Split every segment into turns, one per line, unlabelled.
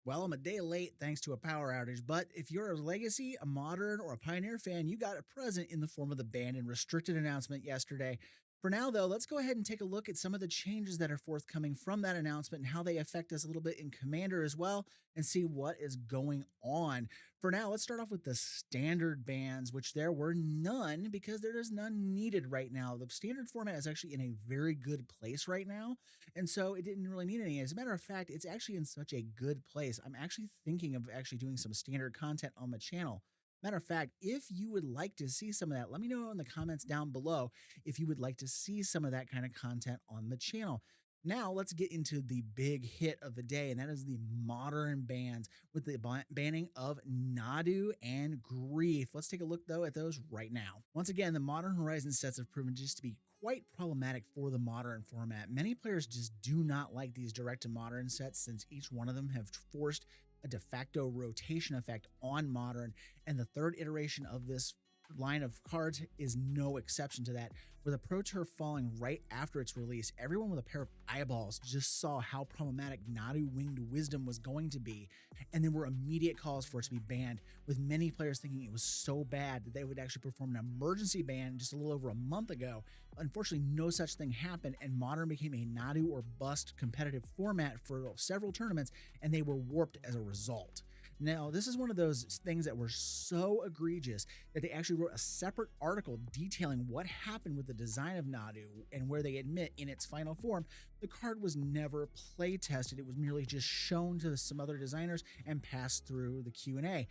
Well, I'm a day late thanks to a power outage, but if you're a Legacy, a Modern, or a Pioneer fan, you got a present in the form of the banned and restricted announcement yesterday. For now, though, let's go ahead and take a look at some of the changes that are forthcoming from that announcement and how they affect us a little bit in Commander as well, and see what is going on. For now, let's start off with the standard bans, which there were none because there is none needed right now. The standard format is actually in a very good place right now, and so it didn't really need any. As a matter of fact, it's actually in such a good place. I'm actually thinking of actually doing some standard content on the channel. Matter of fact, if you would like to see some of that, let me know in the comments down below if you would like to see some of that kind of content on the channel. Now, let's get into the big hit of the day, and that is the modern bans with the banning of Nadu and Grief. Let's take a look, though, at those right now. Once again, the Modern Horizon sets have proven just to be quite problematic for the modern format. Many players just do not like these direct to modern sets since each one of them have forced a de facto rotation effect on modern, and the third iteration of this line of cards is no exception to that. With a Pro Turf falling right after its release, everyone with a pair of eyeballs just saw how problematic Nadu Winged Wisdom was going to be, and there were immediate calls for it to be banned, with many players thinking it was so bad that they would actually perform an emergency ban just a little over a month ago. Unfortunately, no such thing happened, and Modern became a Nadu or bust competitive format for several tournaments, and they were warped as a result. Now, this is one of those things that were so egregious that they actually wrote a separate article detailing what happened with the design of Nadu, and where they admit in its final form, the card was never play tested. It was merely just shown to some other designers and passed through the Q&A.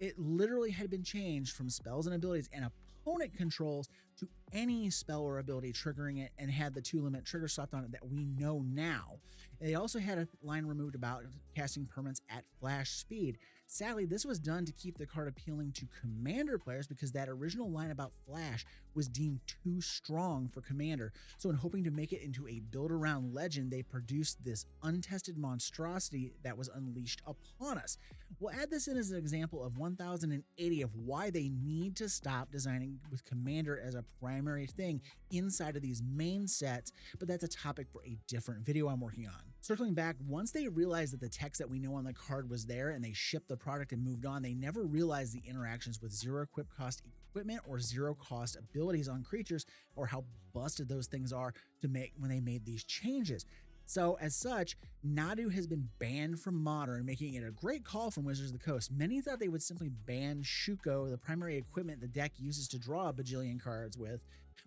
It literally had been changed from spells and abilities and opponent controls to any spell or ability triggering it, and had the 2-limit trigger slapped on it that we know now. They also had a line removed about casting permanents at flash speed. Sadly, this was done to keep the card appealing to Commander players because that original line about flash was deemed too strong for Commander. So in hoping to make it into a build-around legend, they produced this untested monstrosity that was unleashed upon us. We'll add this in as an example of 1080 of why they need to stop designing with Commander as a primary thing inside of these main sets, but that's a topic for a different video I'm working on. Circling back, once they realized that the text that we know on the card was there and they shipped the product and moved on, they never realized the interactions with zero equip cost equipment or zero cost abilities on creatures, or how busted those things are to make when they made these changes. So as such, Nadu has been banned from Modern, making it a great call from Wizards of the Coast. Many thought they would simply ban Shuko, the primary equipment the deck uses to draw a bajillion cards with,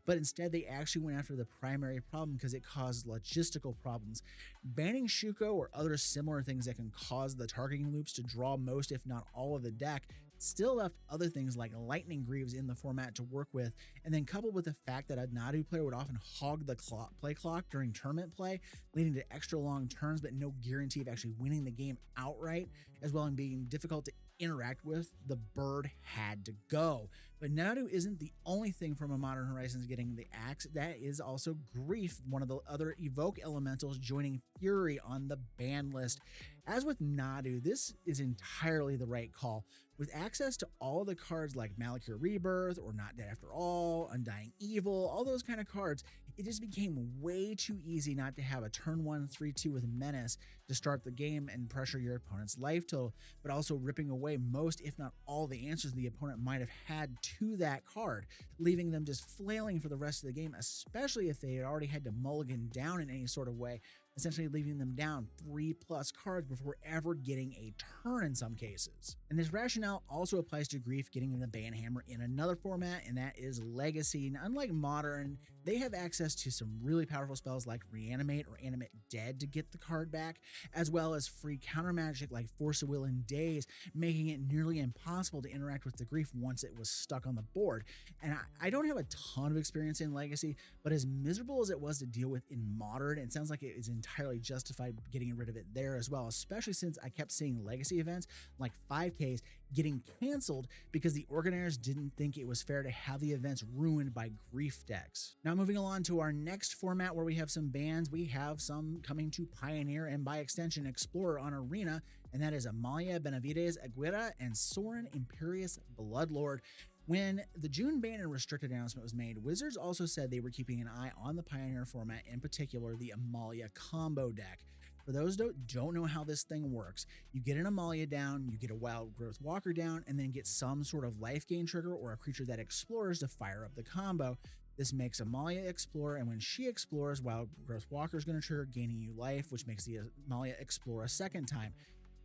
but instead they actually went after the primary problem because it caused logistical problems. Banning Shuko or other similar things that can cause the targeting loops to draw most, if not all, of the deck still left other things like Lightning Greaves in the format to work with, and then coupled with the fact that a Nadu player would often hog the play clock during tournament play, leading to extra long turns but no guarantee of actually winning the game outright, as well as being difficult to interact with, the bird had to go. But Nadu isn't the only thing from a Modern Horizons getting the axe. That is also Grief, one of the other Evoke elementals, joining Fury on the ban list. As with Nadu, this is entirely the right call. With access to all the cards like Malakir Rebirth or Not Dead After All, Undying Evil, all those kind of cards, it just became way too easy not to have a turn 1 3/2 with Menace to start the game and pressure your opponent's life total, but also ripping away most, if not all, the answers the opponent might have had to that card, leaving them just flailing for the rest of the game, especially if they had already had to mulligan down in any sort of way, essentially leaving them down 3+ cards before ever getting a turn in some cases. And this rationale also applies to Grief getting the ban hammer in another format, and that is Legacy. And unlike Modern, they have access to some really powerful spells like Reanimate or Animate Dead to get the card back, as well as free counter magic like Force of Will and Daze, making it nearly impossible to interact with the Grief once it was stuck on the board. And I don't have a ton of experience in Legacy, but as miserable as it was to deal with in Modern, it sounds like it is entirely justified getting rid of it there as well, especially since I kept seeing Legacy events like 5Ks getting canceled because the organizers didn't think it was fair to have the events ruined by Grief decks. Now moving along to our next format where we have some bans, we have some coming to Pioneer and by extension Explorer on Arena, and that is Amalia Benavides Aguirre and Soren Imperious Bloodlord. When the June ban and restricted announcement was made, Wizards also said they were keeping an eye on the Pioneer format, in particular the Amalia combo deck. For those who don't know how this thing works, you get an Amalia down, you get a Wild Growth Walker down, and then get some sort of life gain trigger or a creature that explores to fire up the combo. This makes Amalia explore, and when she explores, Wild Growth Walker is going to trigger, gaining you life, which makes the Amalia explore a second time.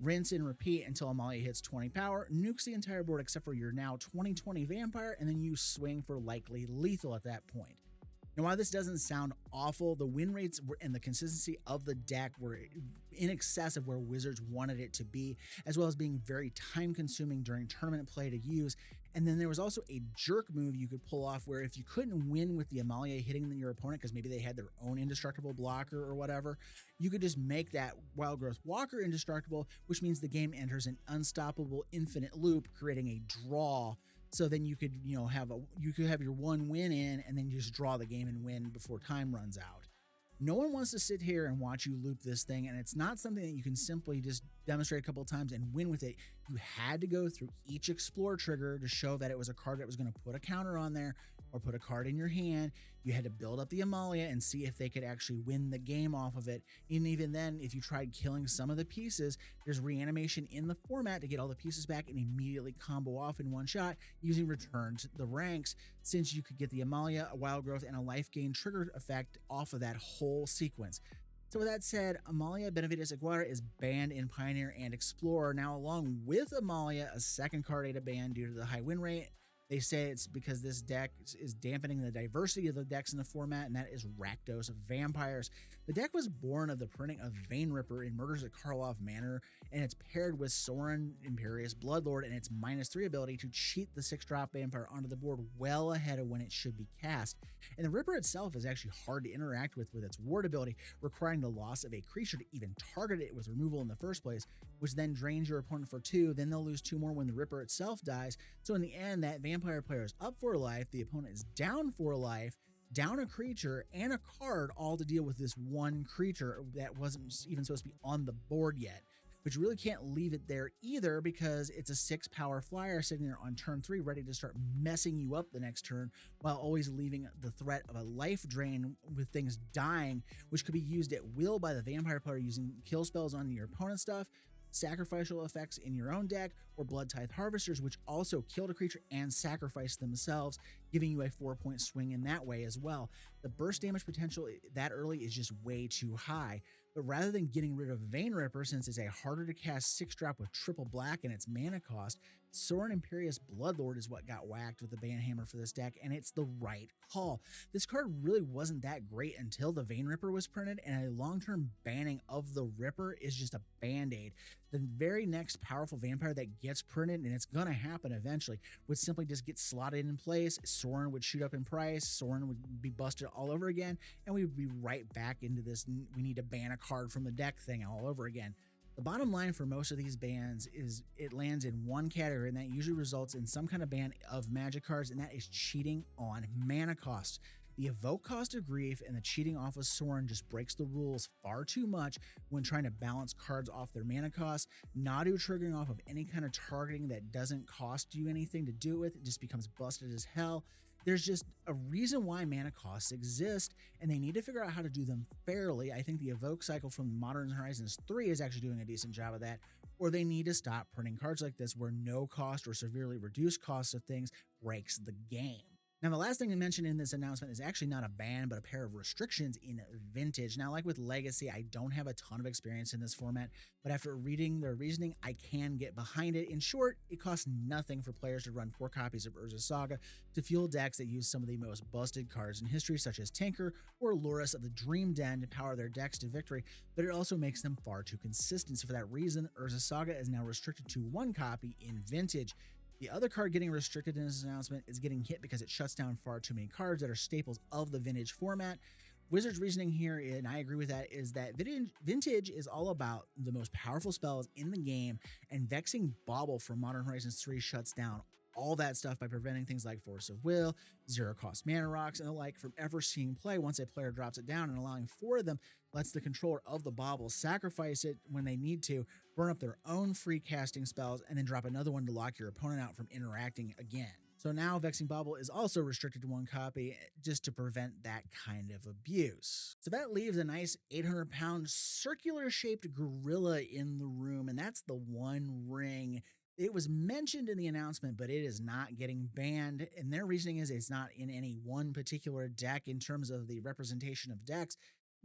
Rinse and repeat until Amalia hits 20 power, nukes the entire board except for your now 20/20 vampire, and then you swing for likely lethal at that point. Now, while this doesn't sound awful, the win rates and the consistency of the deck were in excess of where Wizards wanted it to be, as well as being very time-consuming during tournament play to use. And then there was also a jerk move you could pull off where if you couldn't win with the Amalia hitting your opponent because maybe they had their own indestructible blocker or whatever, you could just make that Wild Growth Walker indestructible, which means the game enters an unstoppable infinite loop, creating a draw. So then you could, have your one win in and then you just draw the game and win before time runs out. No one wants to sit here and watch you loop this thing, and it's not something that you can simply just demonstrate a couple of times and win with it. You had to go through each explore trigger to show that it was a card that was going to put a counter on there or put a card in your hand. You had to build up the Amalia and see if they could actually win the game off of it. And even then, if you tried killing some of the pieces, there's reanimation in the format to get all the pieces back and immediately combo off in one shot using Return to the Ranks, since you could get the Amalia, a Wild Growth, and a life gain trigger effect off of that whole sequence. So with that said, Amalia Benevides Aguirre is banned in Pioneer and Explorer. Now, along with Amalia, a second card data ban due to the high win rate. They say it's because this deck is dampening the diversity of the decks in the format, and that is Rakdos of Vampires. The deck was born of the printing of Vein Ripper in Murders at Karlov Manor, and it's paired with Sorin Imperious Bloodlord and its -3 ability to cheat the 6-drop vampire onto the board well ahead of when it should be cast. And the Ripper itself is actually hard to interact with its ward ability, requiring the loss of a creature to even target it with removal in the first place, which then drains your opponent for 2, then they'll lose 2 more when the Ripper itself dies. So in the end, that vampire player is up for life, the opponent is down for life, down a creature and a card, all to deal with this one creature that wasn't even supposed to be on the board yet. But you really can't leave it there either, because it's a 6-power flyer sitting there on turn 3 ready to start messing you up the next turn, while always leaving the threat of a life drain with things dying, which could be used at will by the vampire player using kill spells on your opponent's stuff, sacrificial effects in your own deck, or Blood Tithe Harvesters, which also killed a creature and sacrificed themselves, giving you a 4-point swing in that way as well. The burst damage potential that early is just way too high. But rather than getting rid of Vein Ripper, since it's a harder to cast 6-drop with triple black and its mana cost, Sorin Imperious Bloodlord is what got whacked with the ban hammer for this deck, and it's the right call. This card really wasn't that great until the Vein Ripper was printed, and a long-term banning of the Ripper is just a band-aid. The very next powerful vampire that gets printed, and it's gonna happen eventually, would simply just get slotted in place. Sorin would shoot up in price, Sorin would be busted all over again, and we would be right back into this we need to ban a card from the deck thing all over again. The bottom line for most of these bans is it lands in one category, and that usually results in some kind of ban of magic cards, and that is cheating on mana cost. The evoke cost of grief and the cheating off of Sorin just breaks the rules far too much when trying to balance cards off their mana cost. Nadu triggering off of any kind of targeting that doesn't cost you anything to do with, it just becomes busted as hell. There's just a reason why mana costs exist, and they need to figure out how to do them fairly. I think the evoke cycle from Modern Horizons 3 is actually doing a decent job of that, or they need to stop printing cards like this where no cost or severely reduced cost of things breaks the game. Now, the last thing to mention in this announcement is actually not a ban, but a pair of restrictions in Vintage. Now, like with Legacy, I don't have a ton of experience in this format, but after reading their reasoning, I can get behind it. In short, it costs nothing for players to run 4 copies of Urza's Saga to fuel decks that use some of the most busted cards in history, such as Tinker or Lurrus of the Dream Den, to power their decks to victory, but it also makes them far too consistent. So for that reason, Urza's Saga is now restricted to 1 copy in Vintage. The other card getting restricted in this announcement is getting hit because it shuts down far too many cards that are staples of the Vintage format. Wizards' reasoning here, and I agree with that, is that Vintage is all about the most powerful spells in the game, and Vexing Bauble from Modern Horizons 3 shuts down all that stuff by preventing things like Force of Will, zero-cost mana rocks, and the like from ever seeing play once a player drops it down, and allowing 4 of them lets the controller of the bauble sacrifice it when they need to, burn up their own free casting spells, and then drop another one to lock your opponent out from interacting again. So now Vexing Bauble is also restricted to one copy just to prevent that kind of abuse. So that leaves a nice 800-pound circular shaped gorilla in the room, and that's the One Ring. It was mentioned in the announcement, but it is not getting banned. And their reasoning is it's not in any one particular deck in terms of the representation of decks.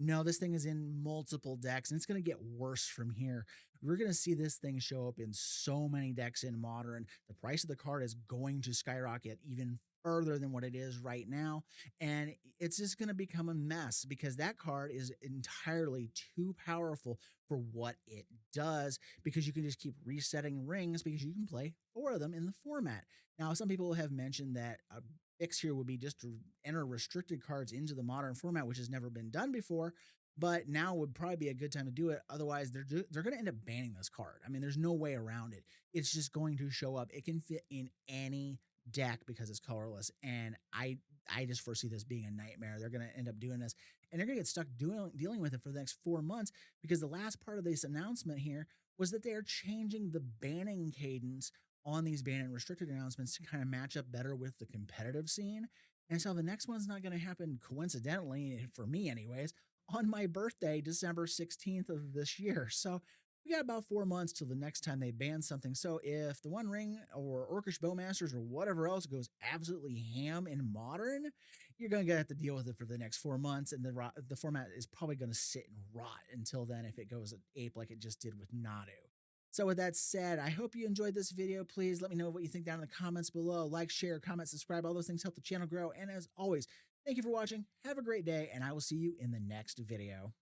No, this thing is in multiple decks, and it's going to get worse from here. We're going to see this thing show up in so many decks in Modern. The price of the card is going to skyrocket even further than what it is right now. And it's just going to become a mess because that card is entirely too powerful for what it does, because you can just keep resetting rings because you can play 4 of them in the format. Now, some people have mentioned that a fix here would be just to enter restricted cards into the Modern format, which has never been done before. But now would probably be a good time to do it. Otherwise, they're going to end up banning this card. I mean, there's no way around it. It's just going to show up. It can fit in any deck because it's colorless, and I just foresee this being a nightmare. They're going to end up doing this, and they're going to get stuck dealing with it for the next 4 months, because the last part of this announcement here was that they are changing the banning cadence on these banned and restricted announcements to kind of match up better with the competitive scene. And so the next one's not going to happen coincidentally, for me anyways, on my birthday, December 16th of this year. So we got about 4 months till the next time they ban something. So if the One Ring or Orcish Bowmasters or whatever else goes absolutely ham in Modern, you're going to have to deal with it for the next 4 months. And the format is probably going to sit and rot until then if it goes ape like it just did with Nadu. So with that said, I hope you enjoyed this video. Please let me know what you think down in the comments below. Like, share, comment, subscribe. All those things help the channel grow. And as always, thank you for watching. Have a great day, and I will see you in the next video.